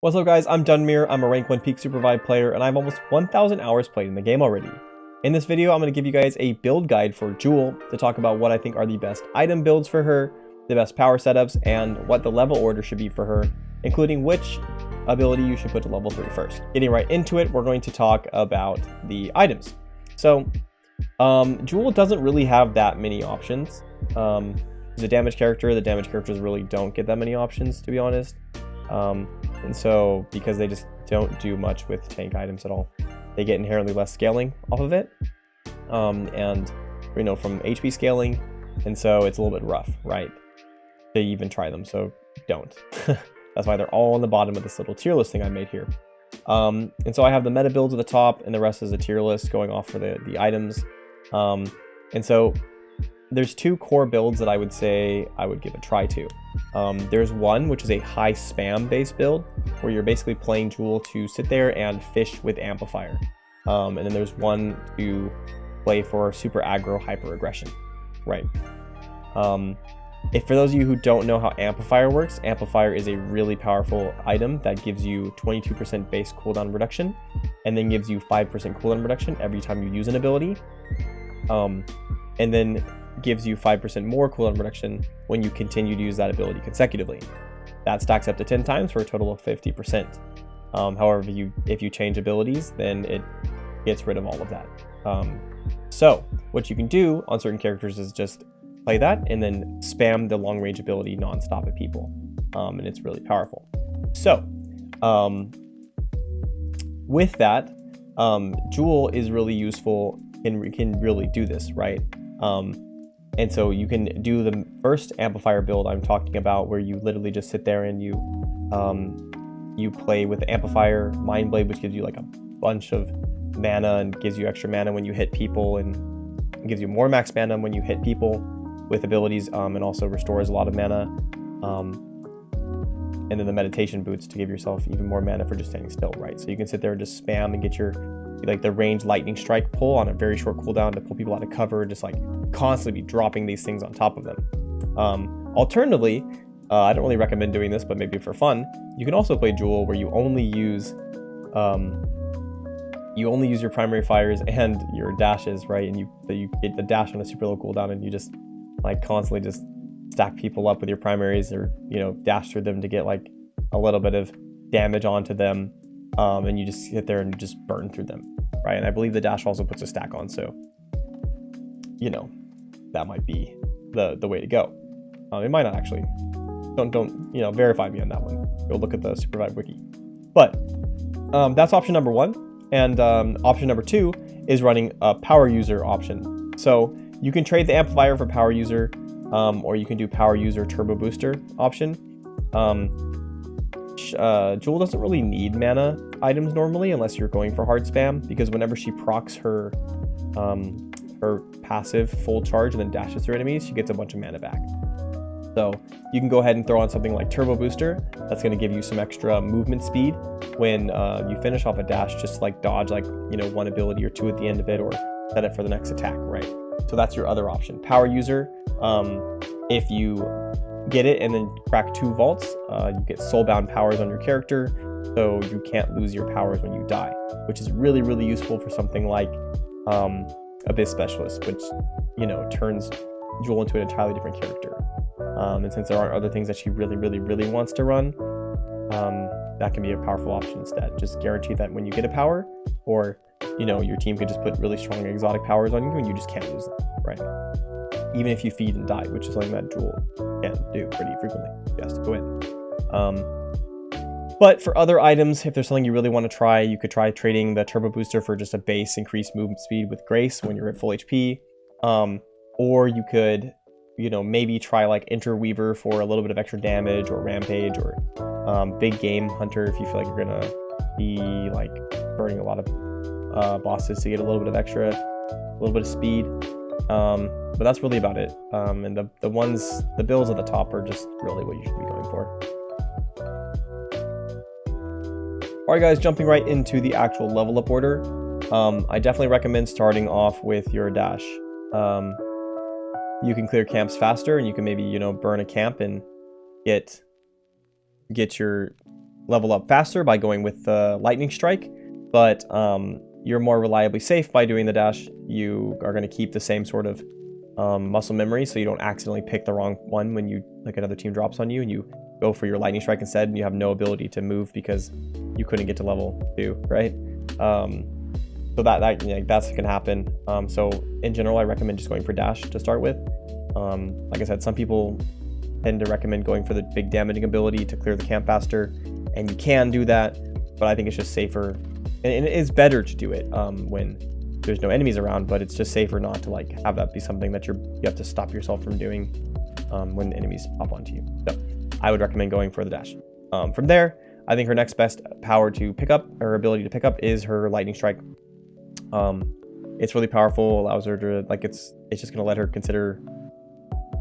What's up guys, I'm Dunmere, I'm a rank 1 peak Supervive player, and I have almost 1,000 hours played in the game already. In this video, I'm going to give you guys a build guide for Joule to talk about what I think are the best item builds for her, the best power setups, and what the level order should be for her, including which ability you should put to level 3 first. Getting right into it, we're going to talk about the items. So, Joule doesn't really have that many options. As a damage character, the damage characters really don't get that many options, to be honest. And so, because they just don't do much with tank items at all, they get inherently less scaling off of it. And, you know, from HP scaling, and so it's a little bit rough, right, to even try them, so don't. That's why they're all on the bottom of this little tier list thing I made here. And so I have the meta builds at the top, and the rest is a tier list going off for the items. And so there's two core builds that I would say I would give a try to. There's one which is a high spam based build where you're basically playing Joule to sit there and fish with amplifier. And then there's one to play for super aggro hyper aggression, right? If for those of you who don't know how amplifier works, amplifier is a really powerful item that gives you 22% base cooldown reduction and then gives you 5% cooldown reduction every time you use an ability. And then gives you 5% more cooldown reduction when you continue to use that ability consecutively. That stacks up to 10 times for a total of 50%. However, if you change abilities, then it gets rid of all of that. So what you can do on certain characters is just play that and then spam the long range ability non-stop at people. And it's really powerful. So with that, Joule is really useful and can really do this, right? And so you can do the first amplifier build I'm talking about, where you literally just sit there and you play with the amplifier Mind Blade, which gives you like a bunch of mana and gives you extra mana when you hit people, and gives you more max mana when you hit people with abilities, and also restores a lot of mana. And then the meditation boots to give yourself even more mana for just standing still, right? So you can sit there and just spam and get your like the range lightning strike pull on a very short cooldown to pull people out of cover, just like constantly be dropping these things on top of them. Alternatively, I don't really recommend doing this, but maybe for fun, you can also play Joule where you only use your primary fires and your dashes, right? And you get the dash on a super low cooldown, and you just like constantly just stack people up with your primaries, or dash through them to get like a little bit of damage onto them. And you just sit there and just burn through them, right? And I believe the dash also puts a stack on, so that might be the way to go. It might not actually. Don't verify me on that one. Go look at the Supervive wiki. But that's option number one, and option number two is running a power user option. So you can trade the amplifier for power user, or you can do power user turbo booster option. Joule doesn't really need mana items normally unless you're going for hard spam, because whenever she procs her passive full charge and then dashes through enemies, she gets a bunch of mana back. So you can go ahead and throw on something like turbo booster. That's going to give you some extra movement speed when you finish off a dash, just like dodge like one ability or two at the end of it, or set it for the next attack, right? So that's your other option. Power user, if you get it and then crack 2 vaults, you get soulbound powers on your character, so you can't lose your powers when you die, which is really, really useful for something like Abyss Specialist, which turns Joule into an entirely different character. And since there aren't other things that she really, really, really wants to run, that can be a powerful option instead. Just guarantee that when you get a power, or your team could just put really strong exotic powers on you and you just can't lose them, right? Even if you feed and die, which is something that Joule can do pretty frequently. She has to go in. But for other items, if there's something you really want to try, you could try trading the turbo booster for just a base increased movement speed with grace when you're at full HP. Or you could, maybe try like Interweaver for a little bit of extra damage, or Rampage, or Big Game Hunter if you feel like you're gonna be like burning a lot of bosses to get a little bit of speed. But that's really about it. And the builds at the top are just really what you should be going for. Alright guys, jumping right into the actual level up order. I definitely recommend starting off with your dash. You can clear camps faster, and you can maybe, burn a camp and get your level up faster by going with the lightning strike, but you're more reliably safe by doing the dash. You are going to keep the same sort of muscle memory, so you don't accidentally pick the wrong one when you like another team drops on you and you go for your lightning strike instead, and you have no ability to move because you couldn't get to level 2, right? So that's gonna happen. So in general, I recommend just going for dash to start with. Like I said, some people tend to recommend going for the big damaging ability to clear the camp faster, and you can do that, but I think it's just safer, and it is better to do it when there's no enemies around, but it's just safer not to like have that be something that you have to stop yourself from doing when the enemies pop onto you. So I would recommend going for the dash. From there, I think her next best power to pick up, or ability to pick up, is her lightning strike. It's really powerful, allows her to like, it's just gonna let her consider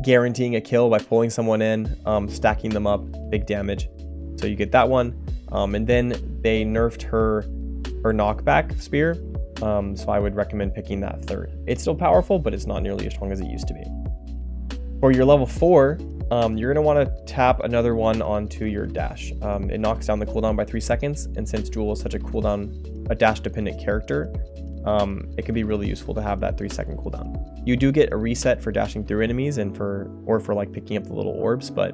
guaranteeing a kill by pulling someone in, stacking them up, big damage. So you get that one. And then they nerfed her knockback spear. So I would recommend picking that third. It's still powerful, but it's not nearly as strong as it used to be. For your level 4, you're going to want to tap another one onto your dash. It knocks down the cooldown by 3 seconds, and since Joule is such a dash dependent character, it can be really useful to have that 3-second cooldown. You do get a reset for dashing through enemies and for like picking up the little orbs, but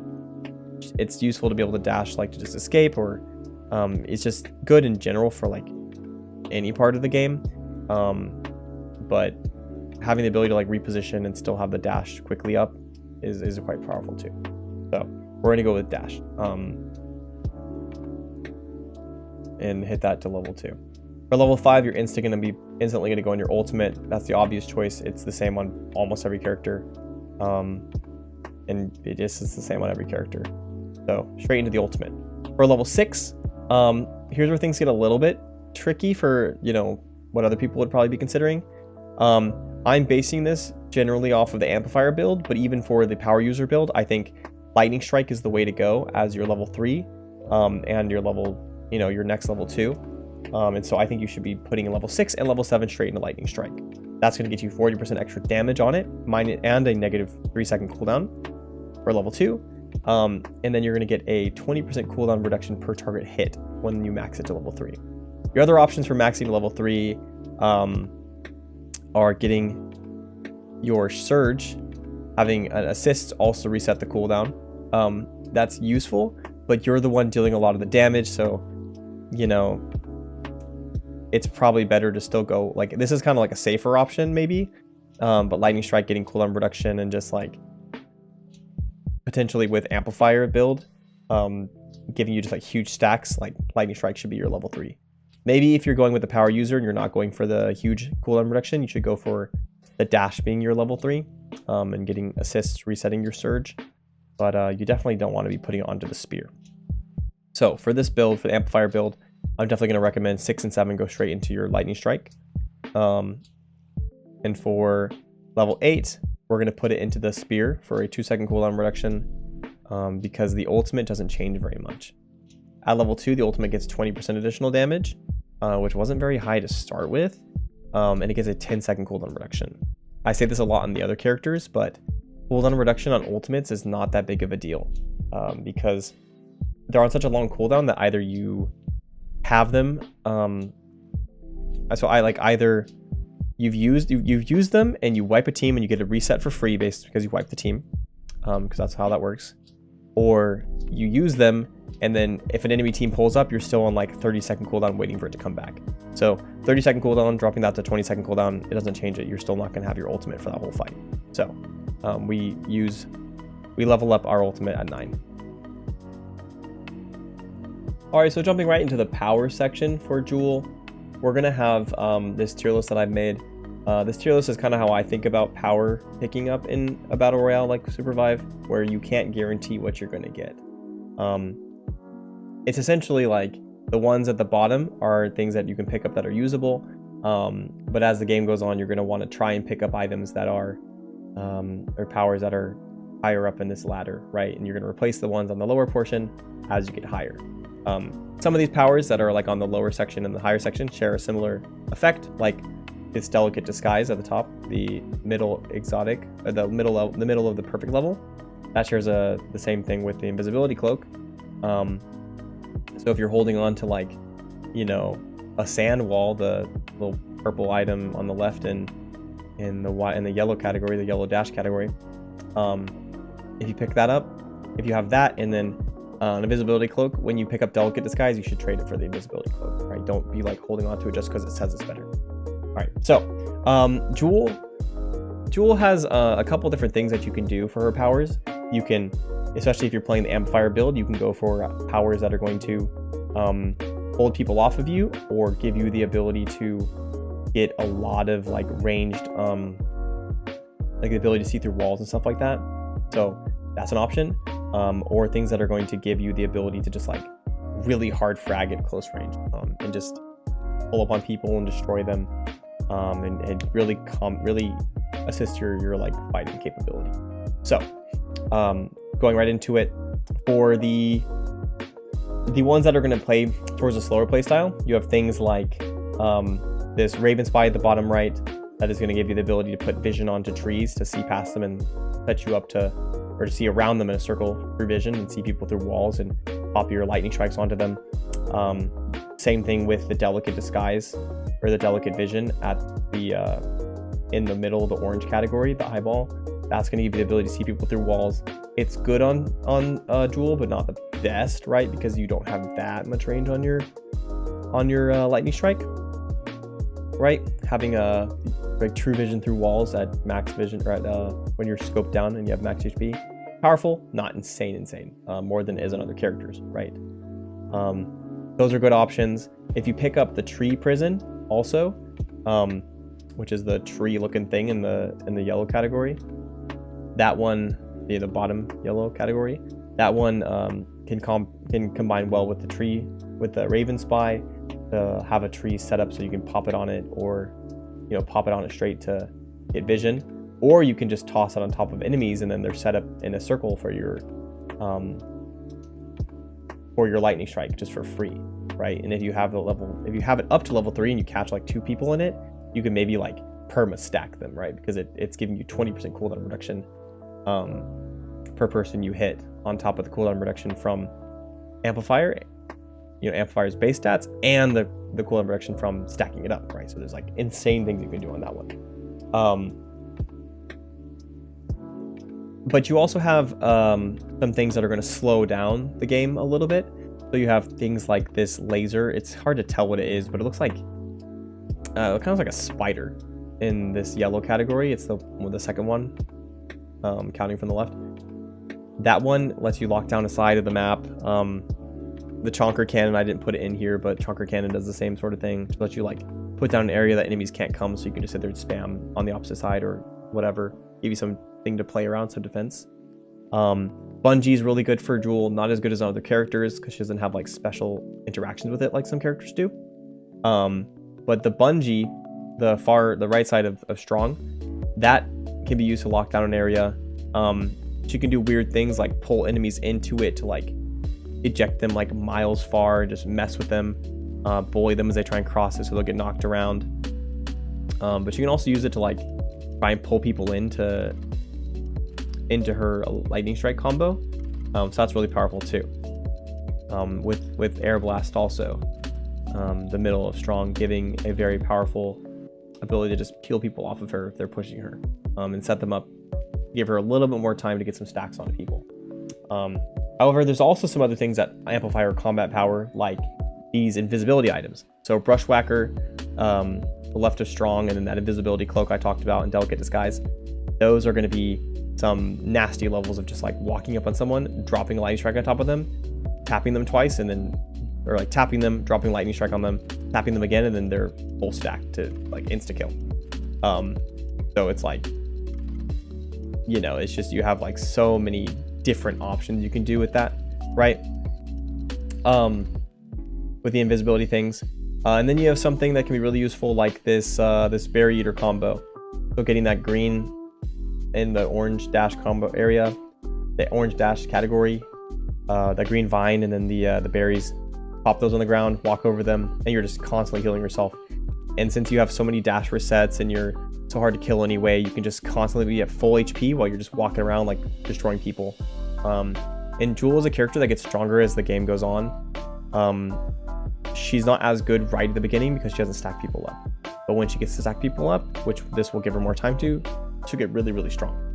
it's useful to be able to dash like to just escape, or it's just good in general for like any part of the game. But having the ability to like reposition and still have the dash quickly up is quite powerful too. So we're gonna go with dash and hit that to level 2. For level 5, you're instantly gonna go on your ultimate. That's the obvious choice. It's the same on almost every character, and it just is the same on every character. So straight into the ultimate. For level 6, here's where things get a little bit tricky for, you know, what other people would probably be considering. I'm basing this generally off of the amplifier build, but even for the power user build, I think lightning strike is the way to go as your level 3, and your level, you know, your next level 2. And so I think you should be putting in level 6 and level 7 straight into lightning strike. That's going to get you 40% extra damage on it, and a negative 3-second cooldown for level 2. And then you're going to get a 20% cooldown reduction per target hit when you max it to level 3. Your other options for maxing to level 3 are getting your surge, having an assist also reset the cooldown. That's useful, but you're the one dealing a lot of the damage, so you know it's probably better to still go like, this is kind of like a safer option maybe, but lightning strike getting cooldown reduction and just like potentially with amplifier build giving you just like huge stacks, like lightning strike should be your level 3. Maybe if you're going with the power user and you're not going for the huge cooldown reduction, you should go for the dash being your level 3, and getting assists resetting your surge. But you definitely don't want to be putting it onto the spear. So for this build, for the amplifier build, I'm definitely going to recommend 6 and 7 go straight into your lightning strike. And for level 8, we're going to put it into the spear for a 2-second cooldown reduction, because the ultimate doesn't change very much. At level 2, the ultimate gets 20% additional damage, which wasn't very high to start with, and it gets a 10-second cooldown reduction. I say this a lot on the other characters, but cooldown reduction on ultimates is not that big of a deal, because they're on such a long cooldown that either you have them, so I like either you've used them and you wipe a team and you get a reset for free based because you wiped the team, because that's how that works, or you use them and then if an enemy team pulls up, you're still on like 30-second cooldown waiting for it to come back. So 30-second cooldown, dropping that to 20-second cooldown, it doesn't change it. You're still not going to have your ultimate for that whole fight. So we level up our ultimate at 9. Alright, so jumping right into the power section for Joule, we're going to have this tier list that I've made. This tier list is kind of how I think about power picking up in a battle royale like Supervive, where you can't guarantee what you're going to get. It's essentially like the ones at the bottom are things that you can pick up that are usable, but as the game goes on, you're going to want to try and pick up items that are or powers that are higher up in this ladder, right? And you're going to replace the ones on the lower portion as you get higher. Some of these powers that are like on the lower section and the higher section share a similar effect, like this delicate disguise at the top, the middle exotic, the middle of the perfect level. That shares the same thing with the invisibility cloak. So if you're holding on to like, you know, a sand wall, the little purple item on the left in the yellow category, the yellow dash category, if you pick that up, if you have that and then an invisibility cloak, when you pick up delicate disguise, you should trade it for the invisibility cloak, right? Don't be like holding on to it just because it says it's better. All right, so Joule has a couple different things that you can do for her powers. You can, especially if you're playing the amplifier build, you can go for powers that are going to hold people off of you or give you the ability to get a lot of like ranged, like the ability to see through walls and stuff like that. So that's an option. Or things that are going to give you the ability to just like really hard frag at close range and just pull up on people and destroy them, and really assist your like fighting capability. So going right into it, for the ones that are going to play towards a slower play style, you have things like this Raven Spy at the bottom right that is going to give you the ability to put vision onto trees to see past them and set you up to, or to see around them in a circle through vision and see people through walls and pop your lightning strikes onto them. Same thing with the delicate disguise or the delicate vision at the in the middle, the orange category, the eyeball. That's going to give you the ability to see people through walls. It's good on Joule, but not the best, right? Because you don't have that much range on your lightning strike, right? Having a like true vision through walls at max vision, or at when you're scoped down and you have max HP, powerful, not insane, more than is on other characters, right? Those are good options. If you pick up the tree prison also, which is the tree looking thing in the yellow category, that one, the bottom yellow category, that one can combine well with the tree, with the Raven Spy, to have a tree set up so you can pop it on it, or you know, pop it on it straight to get vision, or you can just toss it on top of enemies and then they're set up in a circle for your lightning strike just for free, right? And if you have it up to level 3 and you catch like 2 people in it, you can maybe like perma stack them, right? Because it's giving you 20% cooldown reduction per person you hit, on top of the cooldown reduction from amplifier, you know, amplifier's base stats, and the cooldown reduction from stacking it up, right? So there's like insane things you can do on that one. But you also have some things that are going to slow down the game a little bit. So you have things like this laser. It's hard to tell what it is, but it looks like kind of like a spider in this yellow category. It's the second one, counting from the left. That one lets you lock down a side of the map. The chonker cannon, I didn't put it in here, but chonker cannon does the same sort of thing to let you like put down an area that enemies can't come, so you can just sit there and spam on the opposite side or whatever, give you something to play around, some defense. Bungie's really good for Joule, not as good as other characters because she doesn't have like special interactions with it like some characters do. But the bungee, the right side of strong, that can be used to lock down an area. She can do weird things like pull enemies into it to like eject them like miles far and just mess with them, bully them as they try and cross it so they'll get knocked around. But you can also use it to like try and pull people into her lightning strike combo. So that's really powerful too. With air blast also, the middle of strong, giving a very powerful ability to just peel people off of her if they're pushing her, and set them up, give her a little bit more time to get some stacks on people. However, there's also some other things that amplify her combat power, like these invisibility items. So Brushwhacker, the left of strong, and then that invisibility cloak I talked about, and delicate disguise. Those are going to be some nasty levels of just like walking up on someone, dropping a lightning strike on top of them, tapping them twice, and then, or like tapping them, dropping lightning strike on them, tapping them again, and then they're full stack to like insta kill. So it's like, you know, it's just, you have like so many different options you can do with that, right? With the invisibility things. And then you have something that can be really useful, like this this berry eater combo. So getting that green in the orange dash combo area, the orange dash category, that green vine, and then the berries, pop those on the ground, walk over them, and you're just constantly healing yourself. And since you have so many dash resets and you're so hard to kill anyway, you can just constantly be at full HP while you're just walking around like destroying people. And Joule is a character that gets stronger as the game goes on. she's not as good right at the beginning because she doesn't stack people up. But when she gets to stack people up, which this will give her more time to, she'll get really, really strong.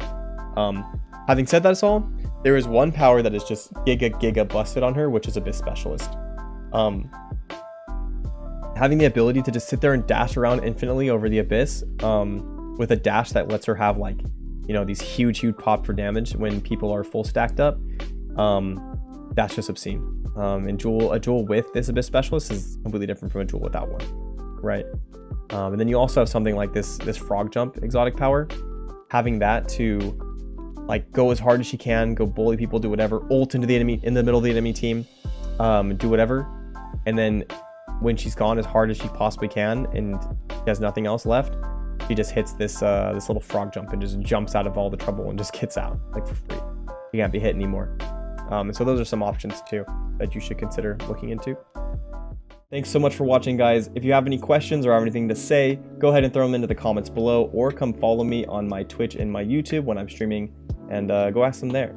Having said that, all, there is one power that is just giga busted on her, which is Abyss Specialist. Having the ability to just sit there and dash around infinitely over the Abyss, with a dash that lets her have, like, you know, these huge pop for damage when people are full stacked up, that's just obscene. And a Joule with this Abyss Specialist is completely different from a Joule without one, right? And then you also have something like this frog jump exotic power. Having that to, like, go as hard as she can, go bully people, do whatever, ult into the enemy, in the middle of the enemy team, do whatever, and then when she's gone as hard as she possibly can and she has nothing else left, she just hits this little frog jump and just jumps out of all the trouble and just gets out, like, for free. You can't be hit anymore. And so those are some options too that you should consider looking into. Thanks so much for watching, guys. If you have any questions or have anything to say, go ahead and throw them into the comments below, or come follow me on my Twitch and my YouTube when I'm streaming, and go ask them there.